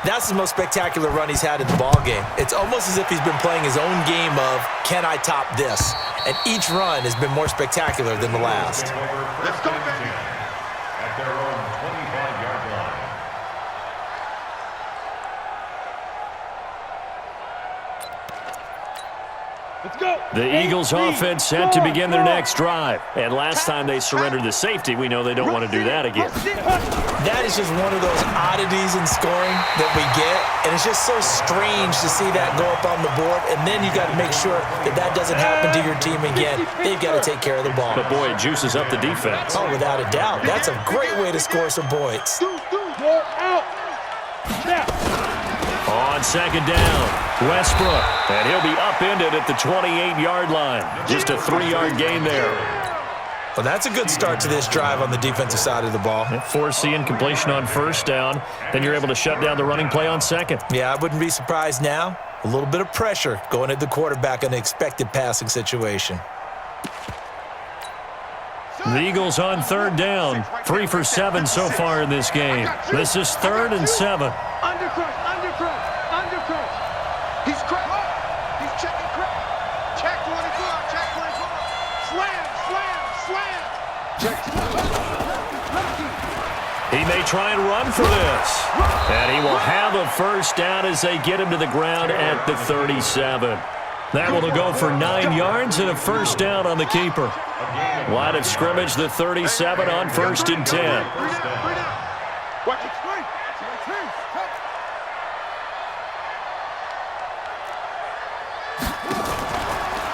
Speaker 5: that's the most spectacular run he's had in the ballgame. It's almost as if he's been playing his own game of, can I top this? And each run has been more spectacular than the last.
Speaker 3: Let's go, baby. At their own 25-yard line.
Speaker 7: Let's go.
Speaker 2: The Eagles offense set to begin their next drive. And last time they surrendered the safety, we know they don't want to do that again.
Speaker 5: That is just one of those oddities in scoring that we get. And it's just so strange to see that go up on the board. And then you got to make sure that that doesn't happen to your team again. They've got to take care of the ball.
Speaker 2: But, boy, it juices up the defense.
Speaker 5: Oh, without a doubt. That's a great way to score some points.
Speaker 7: Go out. Snap.
Speaker 2: On 2nd down, Westbrook. And he'll be upended at the 28-yard line. Just a 3-yard gain there.
Speaker 5: Well, that's a good start to this drive on the defensive side of the ball.
Speaker 2: Forcing completion on 1st down. Then you're able to shut down the running play on 2nd.
Speaker 5: Yeah, I wouldn't be surprised now. A little bit of pressure going at the quarterback in an expected passing situation.
Speaker 2: The Eagles on 3rd down. 3 for 7 so far in this game. This is 3rd and 7.
Speaker 4: Undercrush. He's cracked. He's checking crack. Check 24. Check 24. Slam. Check.
Speaker 2: He may try and run for this. And he will have a 1st down as they get him to the ground at the 37. That will go for 9 yards and a 1st down on the keeper. Line of scrimmage, the 37 on 1st and 10.
Speaker 4: Watch it.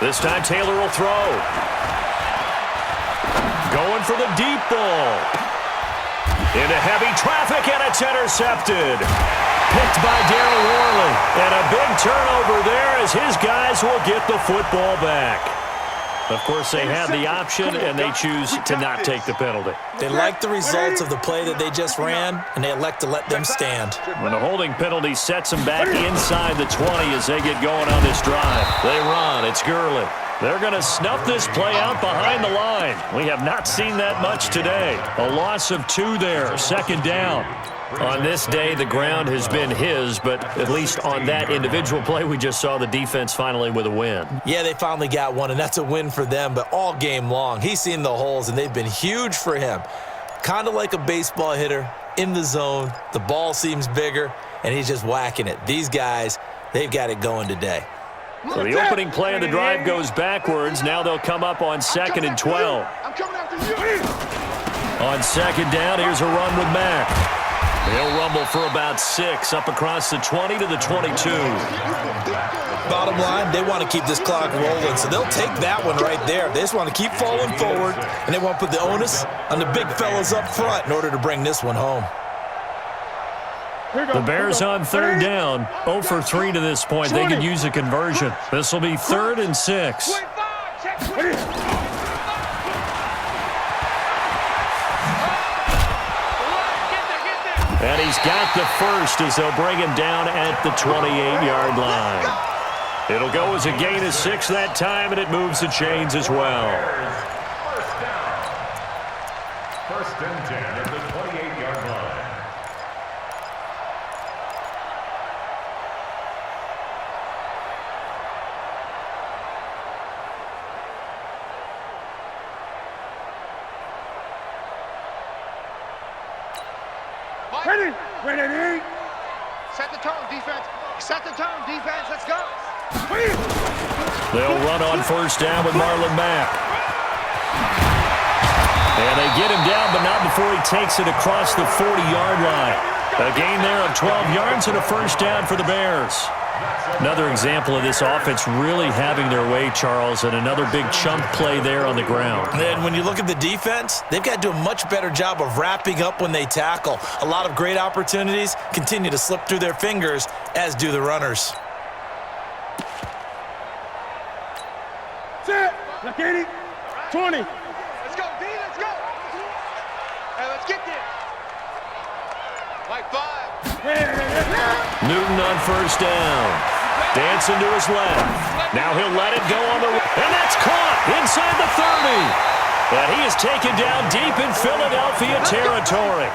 Speaker 2: This time Taylor will throw. Going for the deep ball. Into heavy traffic, and it's intercepted. Picked by Darryl Worley. And a big turnover there as his guys will get the football back. Of course, they have the option, and they choose to not take the penalty.
Speaker 5: They like the results of the play that they just ran, and they elect to let them stand.
Speaker 2: When the holding penalty sets them back inside the 20 as they get going on this drive. They run. It's Gurley. They're going to snuff this play out behind the line. We have not seen that much today. A loss of 2 there. 2nd down. On this day, the ground has been his, but at least on that individual play, we just saw the defense finally with a win.
Speaker 5: Yeah, they finally got one, and that's a win for them, but all game long, he's seen the holes, and they've been huge for him. Kind of like a baseball hitter in the zone. The ball seems bigger, and he's just whacking it. These guys, they've got it going today.
Speaker 2: So the opening play of the drive goes backwards. Now they'll come up on 2nd and 12.
Speaker 4: I'm coming after you.
Speaker 2: On 2nd down, here's a run with Mack. He'll rumble for about 6 up across the 20 to the 22.
Speaker 5: Bottom line, they want to keep this clock rolling, so they'll take that one right there. They just want to keep falling forward, and they want to put the onus on the big fellas up front in order to bring this one home.
Speaker 2: The Bears on 3rd down, 0 for 3 to this point. They could use a conversion. This will be 3rd and 6. And he's got the first as they'll bring him down at the 28-yard line. It'll go as a gain of 6 that time, and it moves the chains as well.
Speaker 3: First and 10 at the 28-yard line.
Speaker 7: Ready.
Speaker 4: Set the tone, defense. Set the tone, defense. Let's go.
Speaker 2: They'll run on 1st down with Marlon Mack. And they get him down, but not before he takes it across the 40-yard line. A gain there of 12 yards and a 1st down for the Bears. Another example of this offense really having their way, Charles, and another big chunk play there on the ground.
Speaker 5: And when you look at the defense, they've got to do a much better job of wrapping up when they tackle. A lot of great opportunities continue to slip through their fingers, as do the runners.
Speaker 7: Set. Look at it. 20.
Speaker 4: Let's go, D. Let's go. Hey, let's get this. Like 5.
Speaker 2: Newton on 1st down. Dancing to his left. Now he'll let it go on the right. And that's caught inside the 30. And he is taken down deep in Philadelphia territory.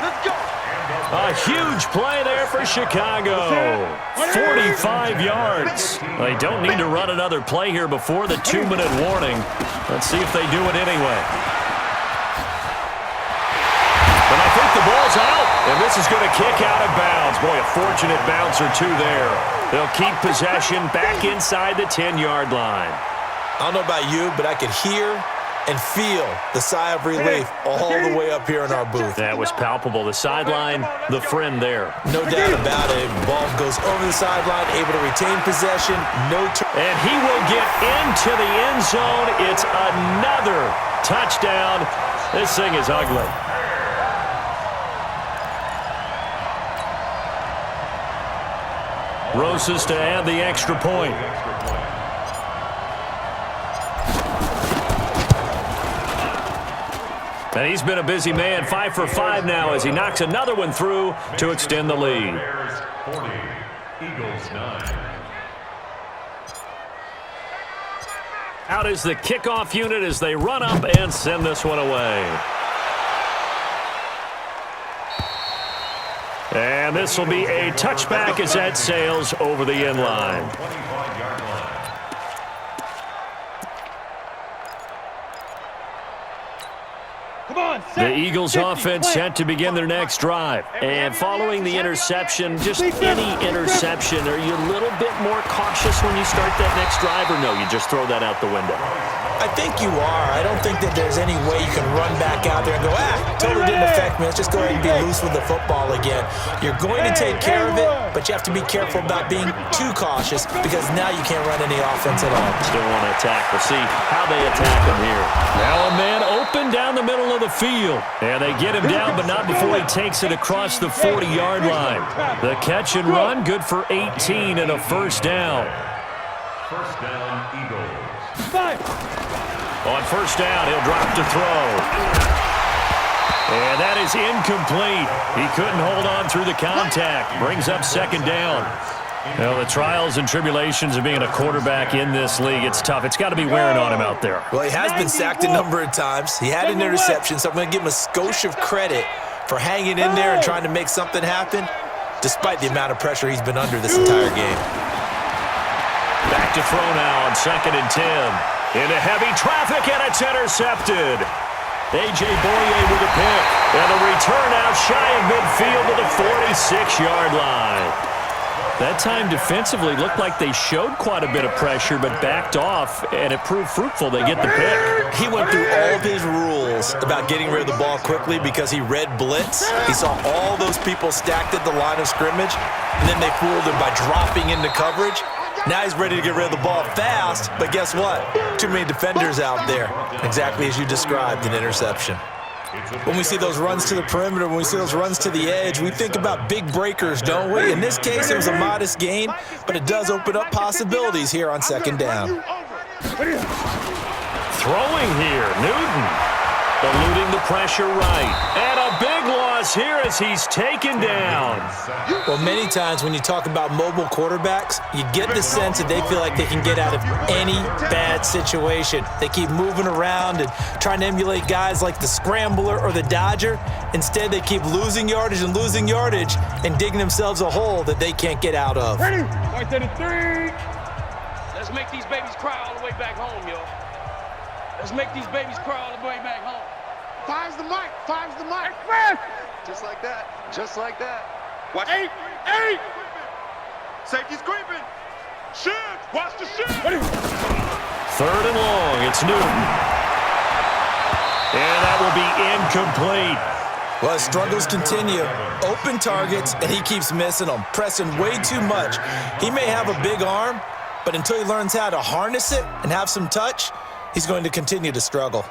Speaker 2: A huge play there for Chicago. 45 yards. They don't need to run another play here before the 2-minute warning. Let's see if they do it anyway. And I think the ball's out. And this is going to kick out of bounds. Boy, a fortunate bounce or two there. They'll keep possession back inside the 10-yard line.
Speaker 5: I don't know about you, but I could hear and feel the sigh of relief all the way up here in our booth.
Speaker 2: That was palpable. The sideline, the friend there.
Speaker 5: No doubt about it. Ball goes over the sideline, able to retain possession.
Speaker 2: And he will get into the end zone. It's another touchdown. This thing is ugly. Rosas to add the extra point. And he's been a busy man, 5 for 5 now as he knocks another one through to extend the lead.
Speaker 3: Bears 40, Eagles 9.
Speaker 2: Out is the kickoff unit as they run up and send this one away. And this will be a touchback as that sails over the end line.
Speaker 3: 25-yard line.
Speaker 2: The Eagles offense set to begin their next drive. And following the interception, just any interception, are you a little bit more cautious when you start that next drive, or no, you just throw that out the window?
Speaker 5: I think you are. I don't think that there's any way you can run back out there and go, totally didn't affect me. Let's just go ahead and be loose with the football again. You're going to take care of it, but you have to be careful about being too cautious because now you can't run any offense at all.
Speaker 2: Still want to attack. We'll see how they attack him here. Now a man open down the middle of the field. And they get him down, but not before he takes it across the 40-yard line. The catch and run, good for 18 and a 1st down.
Speaker 3: First down, Eagles.
Speaker 2: On 1st down, he'll drop to throw. And that is incomplete. He couldn't hold on through the contact. Brings up 2nd down. Well, the trials and tribulations of being a quarterback in this league, it's tough. It's got to be wearing on him out there.
Speaker 5: Well, he has been sacked a number of times. He had an interception, so I'm going to give him a skosh of credit for hanging in there and trying to make something happen, despite the amount of pressure he's been under this entire game.
Speaker 2: Back to throw now on 2nd and 10. Into heavy traffic, and it's intercepted. A.J. Boye with a pick. And the return out shy of midfield to the 46-yard line. That time defensively looked like they showed quite a bit of pressure but backed off, and it proved fruitful. They get the pick.
Speaker 5: He went through all of his rules about getting rid of the ball quickly because he read blitz. He saw all those people stacked at the line of scrimmage, and then they fooled him by dropping into coverage. Now he's ready to get rid of the ball fast, but guess what? Too many defenders out there. Exactly as you described, an interception. When we see those runs to the perimeter, when we see those runs to the edge, we think about big breakers, don't we? In this case, it was a modest gain, but it does open up possibilities here on 2nd down.
Speaker 2: Throwing here, Newton. Eluding the pressure right. And a big loss here as he's taken down.
Speaker 5: Well, many times when you talk about mobile quarterbacks, you get the sense that they feel like they can get out of any bad situation. They keep moving around and trying to emulate guys like the scrambler or the dodger. Instead, they keep losing yardage and digging themselves a hole that they can't get out of.
Speaker 7: Ready? Right to the 3.
Speaker 6: Let's make these babies cry all the way back home, yo. Let's make these babies cry all the way back home.
Speaker 4: Five's the mic. Five's the mic.
Speaker 7: Express.
Speaker 4: Just like that. Just like that.
Speaker 7: Watch 8.
Speaker 4: Safety's creeping.
Speaker 7: Shift. Watch the shift. Ready?
Speaker 2: 3rd and long. It's Newton. And that will be incomplete.
Speaker 5: Well, his struggles continue. Open targets, and he keeps missing them, pressing way too much. He may have a big arm, but until he learns how to harness it and have some touch, he's going to continue to struggle.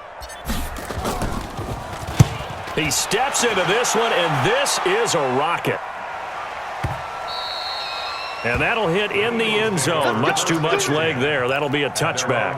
Speaker 2: He steps into this one, and this is a rocket. And that'll hit in the end zone. Much too much leg there. That'll be a touchback.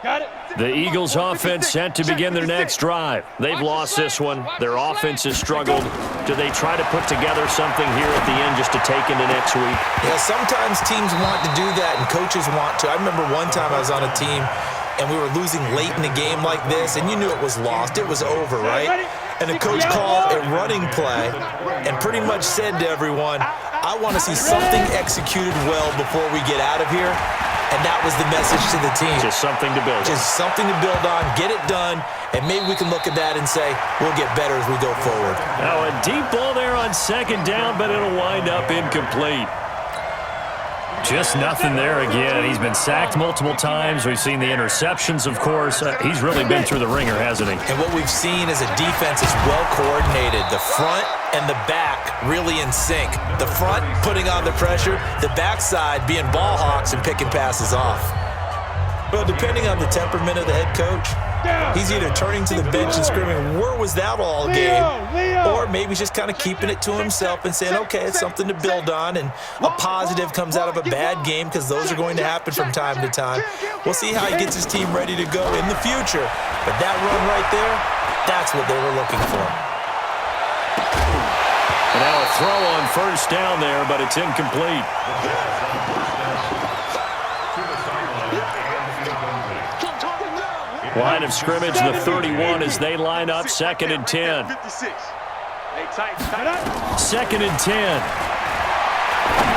Speaker 7: Got it.
Speaker 2: The Eagles offense set to begin their next drive. They've lost this one. Their offense has struggled. Do they try to put together something here at the end just to take into next week?
Speaker 5: Yeah, sometimes teams want to do that and coaches want to. I remember one time I was on a team and we were losing late in a game like this, and you knew it was lost. It was over, right? And the coach called a running play and pretty much said to everyone, I want to see something executed well before we get out of here. And that was the message to the team.
Speaker 2: Just something to build on.
Speaker 5: Just something to build on, get it done, and maybe we can look at that and say, we'll get better as we go forward.
Speaker 2: Now a deep ball there on 2nd down, but it'll wind up incomplete. Just nothing there again. He's been sacked multiple times. We've seen the interceptions, of course. He's really been through the ringer, hasn't he?
Speaker 5: And what we've seen is a defense is well coordinated. The front and the back really in sync. The front putting on the pressure, the backside being ball hawks and picking passes off. Well, depending on the temperament of the head coach, he's either turning to the bench and screaming, where was that all game? Or maybe he's just kind of keeping it to himself and saying, okay, it's something to build on, and a positive comes out of a bad game because those are going to happen from time to time. We'll see how he gets his team ready to go in the future. But that run right there, that's what they were looking for.
Speaker 2: And now a throw on 1st down there, but it's incomplete. Line of scrimmage, the 31 as they line up. 2nd and 10. 2nd and 10.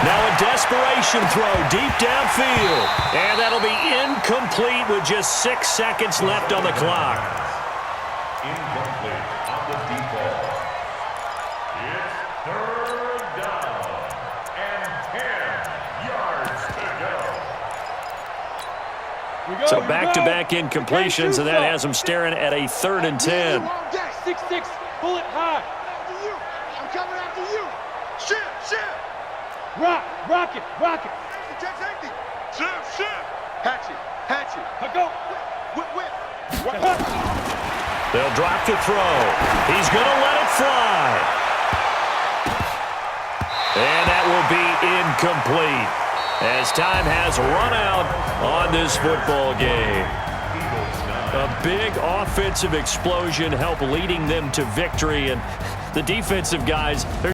Speaker 2: Now a desperation throw deep downfield. And that'll be incomplete with just 6 seconds left on the clock.
Speaker 3: Incomplete on the deep ball. It's 3rd down and 10 yards to go.
Speaker 2: So back-to-back incompletions, and that has them staring at a 3rd and 10.
Speaker 7: 6-6. Pull it high.
Speaker 4: I'm coming after you. Shift.
Speaker 7: Rock it.
Speaker 4: Check safety. Shift. Hatchet.
Speaker 7: Let go.
Speaker 4: Whip.
Speaker 2: They'll drop the throw. He's going to let it fly. And that will be incomplete as time has run out on this football game. A big offensive explosion helped leading them to victory, and The defensive guys, they're